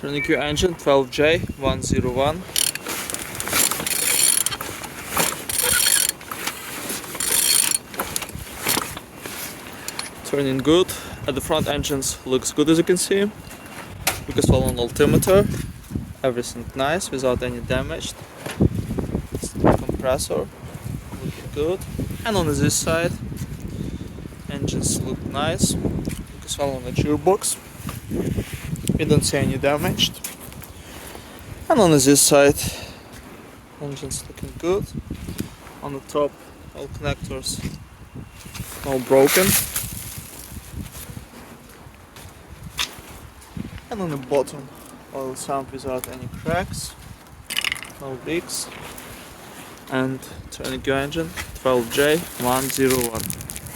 Turning your engine 12J101. Turning good. At the front, engines looks good, as you can see. Because well on altimeter, everything nice without any damage. Compressor looking good. And on this side, engines look nice. Because well on the gearbox, we don't see any damage. And on this side, engines looking good. On the top, all connectors all broken. And on the bottom, oil sump without any cracks, no leaks. And turning your engine 12J101.